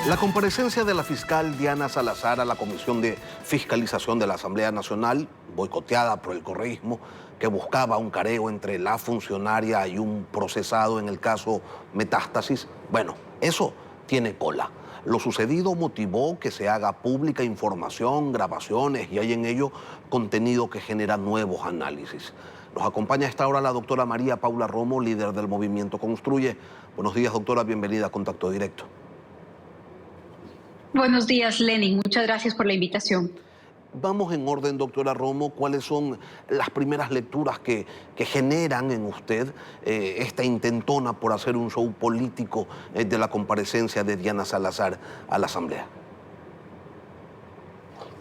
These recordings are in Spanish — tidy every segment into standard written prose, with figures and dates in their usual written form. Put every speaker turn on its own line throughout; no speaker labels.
La comparecencia de la fiscal Diana Salazar a la Comisión de Fiscalización de la Asamblea Nacional, boicoteada por el correísmo, que buscaba un careo entre la funcionaria y un procesado en el caso Metástasis, bueno, eso tiene cola. Lo sucedido motivó que se haga pública información, grabaciones y hay en ello contenido que genera nuevos análisis. Nos acompaña a esta hora la doctora María Paula Romo, líder del movimiento Construye. Buenos días, doctora, bienvenida a Contacto Directo.
Buenos días, Lenin. Muchas gracias por la invitación.
Vamos en orden, doctora Romo. ¿Cuáles son las primeras lecturas que generan en usted esta intentona por hacer un show político de la comparecencia de Diana Salazar a la Asamblea?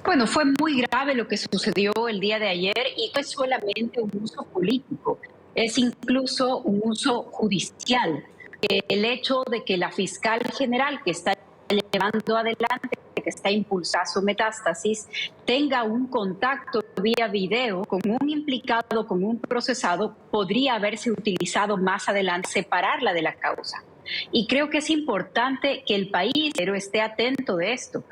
Bueno, fue muy grave lo que sucedió el día de ayer y no es solamente un uso político, es incluso un uso judicial. El hecho de que la fiscal general que está llevando adelante, que está impulsando Metástasis, tenga un contacto vía video con un implicado, con un procesado, podría haberse utilizado más adelante, separarla de la causa. Y creo que es importante que el país esté atento de esto.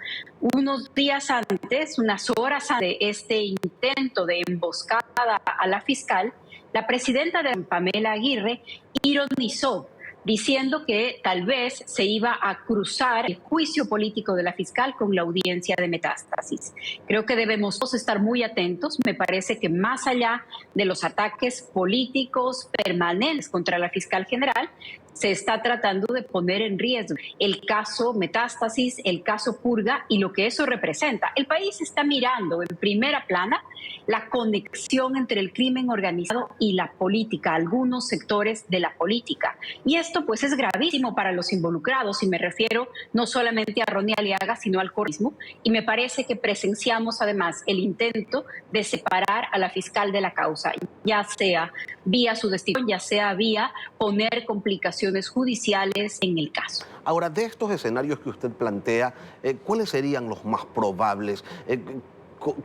Unos días antes, unas horas antes de este intento de emboscada a la fiscal, la presidenta de Pamela Aguirre ironizó diciendo que tal vez se iba a cruzar el juicio político de la fiscal con la audiencia de Metástasis. Creo que debemos todos estar muy atentos. Me parece que más allá de los ataques políticos permanentes contra la fiscal general, se está tratando de poner en riesgo el caso Metástasis, el caso Purga y lo que eso representa. El país está mirando en primera plana la conexión entre el crimen organizado y la política, algunos sectores de la política. Y esto pues es gravísimo para los involucrados, y me refiero no solamente a Ronnie Aliaga, sino al correísmo. Y me parece que presenciamos además el intento de separar a la fiscal de la causa, ya sea vía su destitución, ya sea vía poner complicaciones judiciales en el caso.
Ahora, de estos escenarios que usted plantea, ¿cuáles serían los más probables?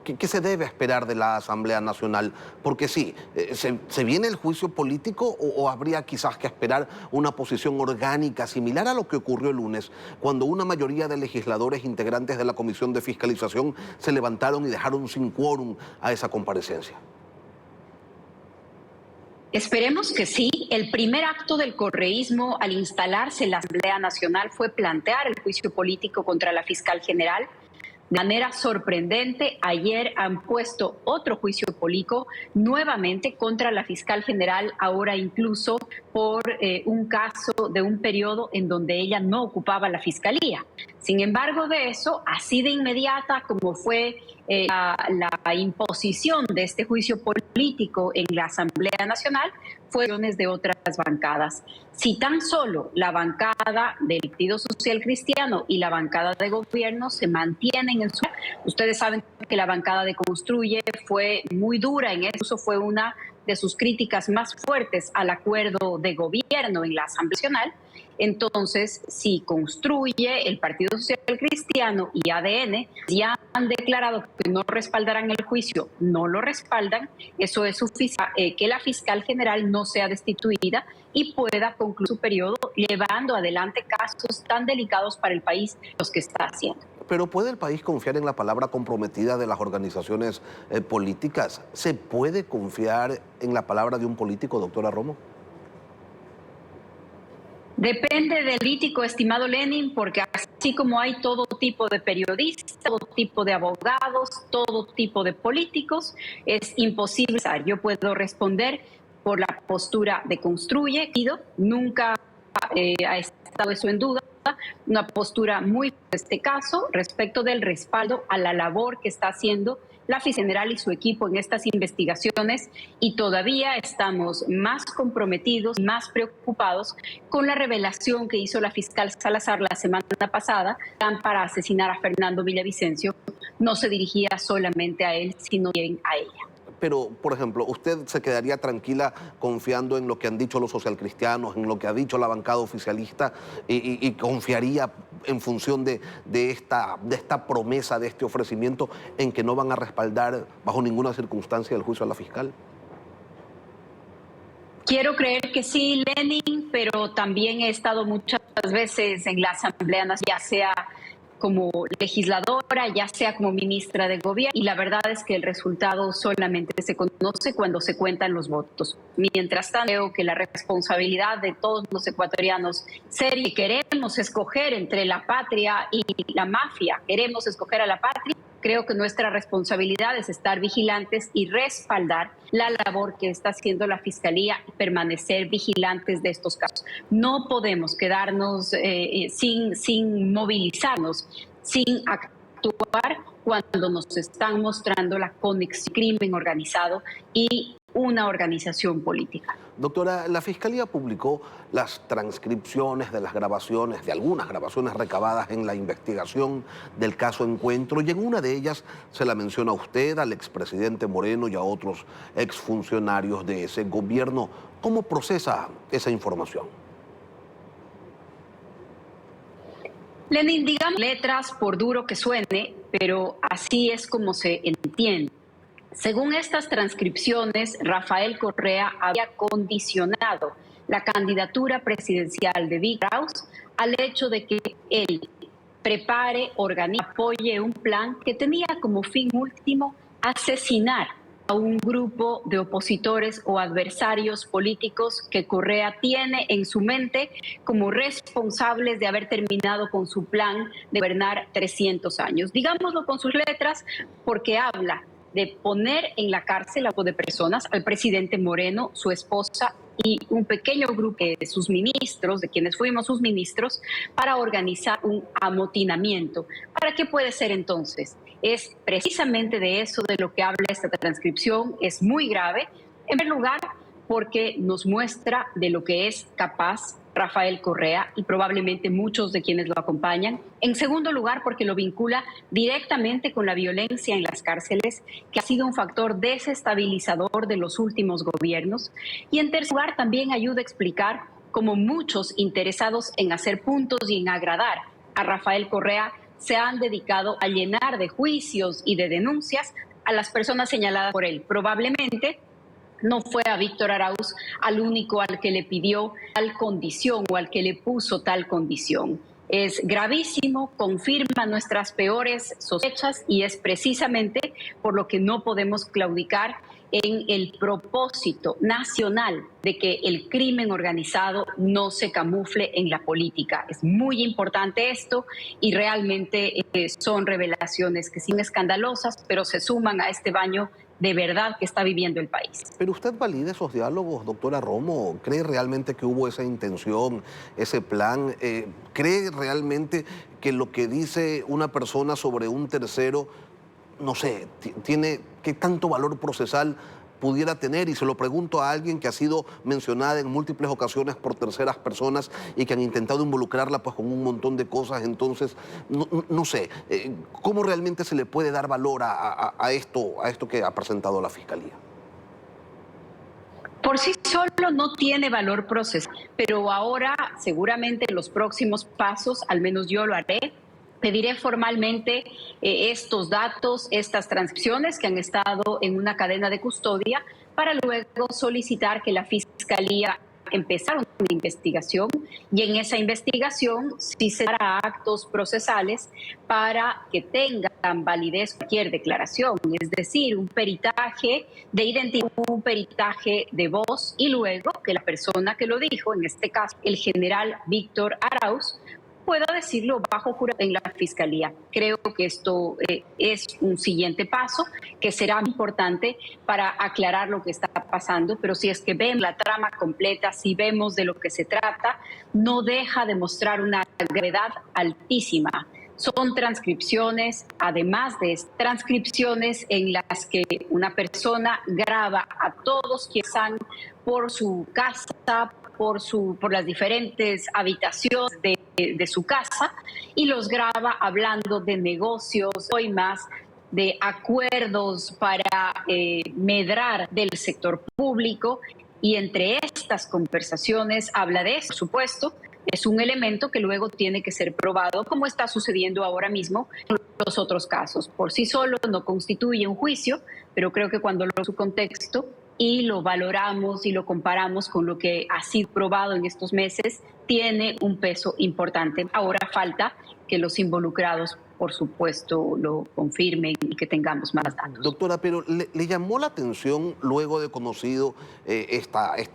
¿Qué se debe esperar de la Asamblea Nacional? Porque sí, ¿se viene el juicio político o habría quizás que esperar una posición orgánica similar a lo que ocurrió el lunes, cuando una mayoría de legisladores integrantes de la Comisión de Fiscalización se levantaron y dejaron sin quórum a esa comparecencia?
Esperemos que sí. El primer acto del correísmo al instalarse en la Asamblea Nacional fue plantear el juicio político contra la fiscal general. De manera sorprendente, ayer han puesto otro juicio político nuevamente contra la fiscal general, ahora incluso por un caso de un periodo en donde ella no ocupaba la fiscalía. Sin embargo, de eso, así de inmediata como fue la imposición de este juicio político en la Asamblea Nacional, fueron de otras bancadas. Si tan solo la bancada del Partido Social Cristiano y la bancada de gobierno se mantienen en su... Ustedes saben que la bancada de Construye fue muy dura en eso, fue una de sus críticas más fuertes al acuerdo de gobierno en la Asamblea Nacional. Entonces, si Construye, el Partido Social Cristiano y ADN ya han declarado que no respaldarán el juicio, no lo respaldan, eso es suficiente que la fiscal general no sea destituida y pueda concluir su periodo llevando adelante casos tan delicados para el país los que está haciendo.
Pero ¿puede el país confiar en la palabra comprometida de las organizaciones políticas? ¿Se puede confiar en la palabra de un político, doctora Romo?
Depende del político, estimado Lenin, porque así como hay todo tipo de periodistas, todo tipo de abogados, todo tipo de políticos, es imposible. Yo puedo responder por la postura de Construye, nunca ha estado eso en duda, una postura muy en este caso respecto del respaldo a la labor que está haciendo la fiscal general y su equipo en estas investigaciones, y todavía estamos más comprometidos, más preocupados con la revelación que hizo la fiscal Salazar la semana pasada para asesinar a Fernando Villavicencio. No se dirigía solamente a él, sino también a ella.
Pero, por ejemplo, ¿usted se quedaría tranquila confiando en lo que han dicho los socialcristianos, en lo que ha dicho la bancada oficialista y confiaría en función de esta promesa, de este ofrecimiento, en que no van a respaldar bajo ninguna circunstancia el juicio a la fiscal?
Quiero creer que sí, Lenin, pero también he estado muchas veces en la Asamblea Nacional, ya sea como legisladora, ya sea como ministra de gobierno, y la verdad es que el resultado solamente se conoce cuando se cuentan los votos. Mientras tanto, creo que la responsabilidad de todos los ecuatorianos, si queremos escoger entre la patria y la mafia, queremos escoger a la patria, creo que nuestra responsabilidad es estar vigilantes y respaldar la labor que está haciendo la Fiscalía y permanecer vigilantes de estos casos. No podemos quedarnos sin movilizarnos, sin actuar cuando nos están mostrando la conexión crimen organizado y una organización política.
Doctora, la Fiscalía publicó las transcripciones de las grabaciones, de algunas grabaciones recabadas en la investigación del caso Encuentro, y en una de ellas se la menciona a usted, al expresidente Moreno y a otros exfuncionarios de ese gobierno. ¿Cómo procesa esa información?
Lenin, digamos letras por duro que suene, pero así es como se entiende. Según estas transcripciones, Rafael Correa había condicionado la candidatura presidencial de Víctor Arauz al hecho de que él prepare, organice, apoye un plan que tenía como fin último asesinar a un grupo de opositores o adversarios políticos que Correa tiene en su mente como responsables de haber terminado con su plan de gobernar 300 años. Digámoslo con sus letras, porque habla de poner en la cárcel a de personas, al presidente Moreno, su esposa y un pequeño grupo de sus ministros, de quienes fuimos sus ministros, para organizar un amotinamiento. ¿Para qué puede ser entonces? Es precisamente de eso de lo que habla esta transcripción, es muy grave. En primer lugar, porque nos muestra de lo que es capaz Rafael Correa y probablemente muchos de quienes lo acompañan. En segundo lugar, porque lo vincula directamente con la violencia en las cárceles, que ha sido un factor desestabilizador de los últimos gobiernos. Y en tercer lugar, también ayuda a explicar cómo muchos interesados en hacer puntos y en agradar a Rafael Correa se han dedicado a llenar de juicios y de denuncias a las personas señaladas por él. Probablemente no fue a Víctor Arauz al único al que le pidió tal condición o al que le puso tal condición. Es gravísimo, confirma nuestras peores sospechas y es precisamente por lo que no podemos claudicar en el propósito nacional de que el crimen organizado no se camufle en la política. Es muy importante esto y realmente son revelaciones que son escandalosas, pero se suman a este baño de verdad que está viviendo el país.
¿Pero usted valida esos diálogos, doctora Romo? ¿Cree realmente que hubo esa intención, ese plan? ¿Cree realmente que lo que dice una persona sobre un tercero, no sé, tiene qué tanto valor procesal pudiera tener? Y se lo pregunto a alguien que ha sido mencionada en múltiples ocasiones por terceras personas y que han intentado involucrarla pues con un montón de cosas. Entonces, no sé, ¿cómo realmente se le puede dar valor a esto que ha presentado la Fiscalía?
Por sí solo no tiene valor procesal, pero ahora seguramente en los próximos pasos, al menos yo lo haré, pediré formalmente estos datos, estas transcripciones que han estado en una cadena de custodia para luego solicitar que la Fiscalía empezara una investigación y en esa investigación sí se dará actos procesales para que tengan validez cualquier declaración, es decir, un peritaje de identidad, un peritaje de voz y luego que la persona que lo dijo, en este caso el general Víctor Arauz, pueda decirlo bajo juramento en la Fiscalía. Creo que esto es un siguiente paso que será importante para aclarar lo que está pasando, pero si es que ven la trama completa, si vemos de lo que se trata, no deja de mostrar una gravedad altísima. Son transcripciones, además de transcripciones en las que una persona graba a todos quienes están por su casa, por las diferentes habitaciones de su casa y los graba hablando de negocios, hoy más de acuerdos para medrar del sector público y entre estas conversaciones habla de eso, por supuesto. Es un elemento que luego tiene que ser probado, como está sucediendo ahora mismo en los otros casos. Por sí solo no constituye un juicio, pero creo que cuando lo su contexto y lo valoramos y lo comparamos con lo que ha sido probado en estos meses, tiene un peso importante. Ahora falta que los involucrados, por supuesto, lo confirmen y que tengamos más datos.
Doctora, pero ¿le llamó la atención luego de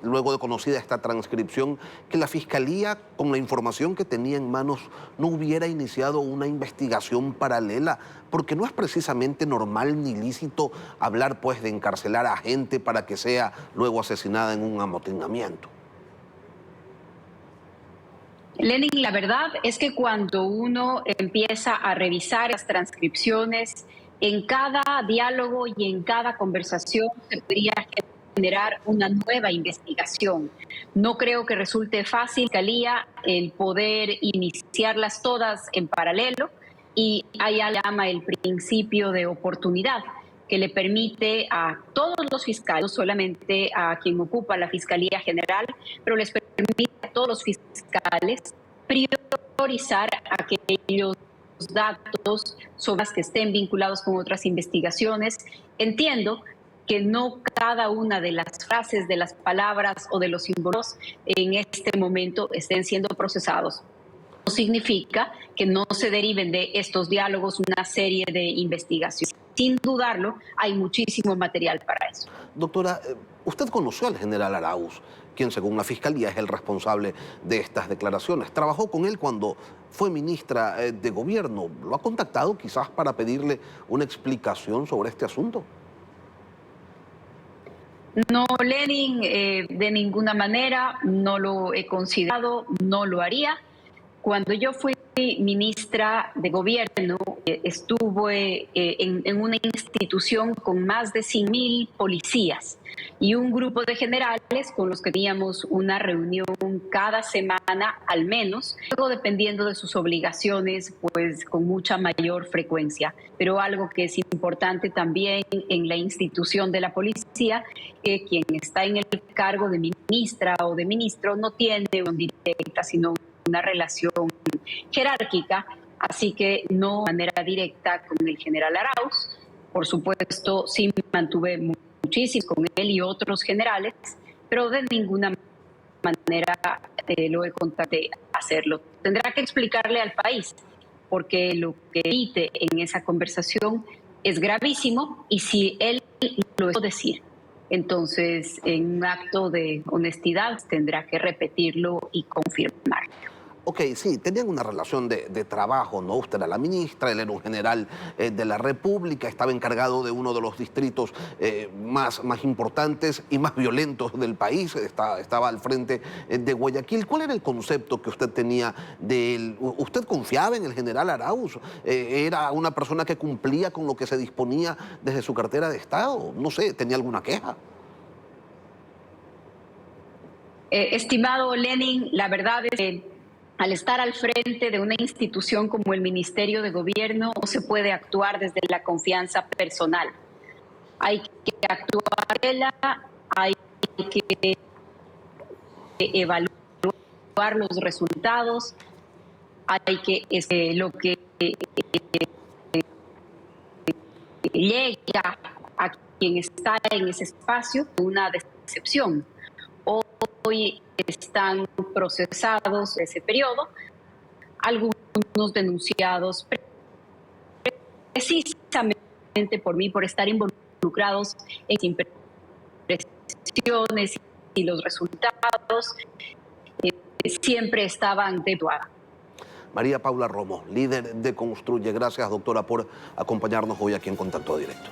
luego de conocida esta transcripción que la Fiscalía, con la información que tenía en manos, no hubiera iniciado una investigación paralela? Porque no es precisamente normal ni lícito hablar pues de encarcelar a gente para que sea luego asesinada en un amotinamiento.
Lenin, la verdad es que cuando uno empieza a revisar las transcripciones, en cada diálogo y en cada conversación se podría generar una nueva investigación. No creo que resulte fácil, Fiscalía, el poder iniciarlas todas en paralelo, y allá llama el principio de oportunidad, que le permite a todos los fiscales, no solamente a quien ocupa la Fiscalía General, pero les permite a todos los fiscales priorizar aquellos datos sobre las que estén vinculados con otras investigaciones. Entiendo que no cada una de las frases, de las palabras o de los símbolos en este momento estén siendo procesados. No significa que no se deriven de estos diálogos una serie de investigaciones. Sin dudarlo, hay muchísimo material para eso.
Doctora, usted conoció al general Arauz, quien según la Fiscalía es el responsable de estas declaraciones. Trabajó con él cuando fue ministra de Gobierno. ¿Lo ha contactado quizás para pedirle una explicación sobre este asunto?
No, Lenin, de ninguna manera, no lo he considerado, no lo haría. Cuando yo fui ministra de Gobierno, estuve en una institución con más de 100.000 policías y un grupo de generales con los que teníamos una reunión cada semana al menos, luego dependiendo de sus obligaciones, pues con mucha mayor frecuencia. Pero algo que es importante también en la institución de la policía, que quien está en el cargo de ministra o de ministro no tiene una directa, sino una relación jerárquica, así que no de manera directa con el general Arauz. Por supuesto, sí mantuve muchísimo con él y otros generales, pero de ninguna manera lo he contactado a hacerlo. Tendrá que explicarle al país, porque lo que dice en esa conversación es gravísimo, y si él lo dejó decir, entonces en un acto de honestidad tendrá que repetirlo y confirmarlo.
Ok, sí, tenían una relación de trabajo, ¿no? Usted era la ministra, él era un general de la República, estaba encargado de uno de los distritos más importantes y más violentos del país, estaba al frente de Guayaquil. ¿Cuál era el concepto que usted tenía de él? ¿Usted confiaba en el general Arauz? ¿Era una persona que cumplía con lo que se disponía desde su cartera de Estado? No sé, ¿tenía alguna queja?
Estimado Lenin, la verdad es que al estar al frente de una institución como el Ministerio de Gobierno, no se puede actuar desde la confianza personal. Hay que actuar, hay que evaluar los resultados, hay que lo que llega a quien está en ese espacio, una decepción. Hoy están procesados ese periodo, algunos denunciados precisamente por mí, por estar involucrados en impresiones, y los resultados siempre estaban de duda.
María Paula Romo, líder de Construye. Gracias, doctora, por acompañarnos hoy aquí en Contacto Directo.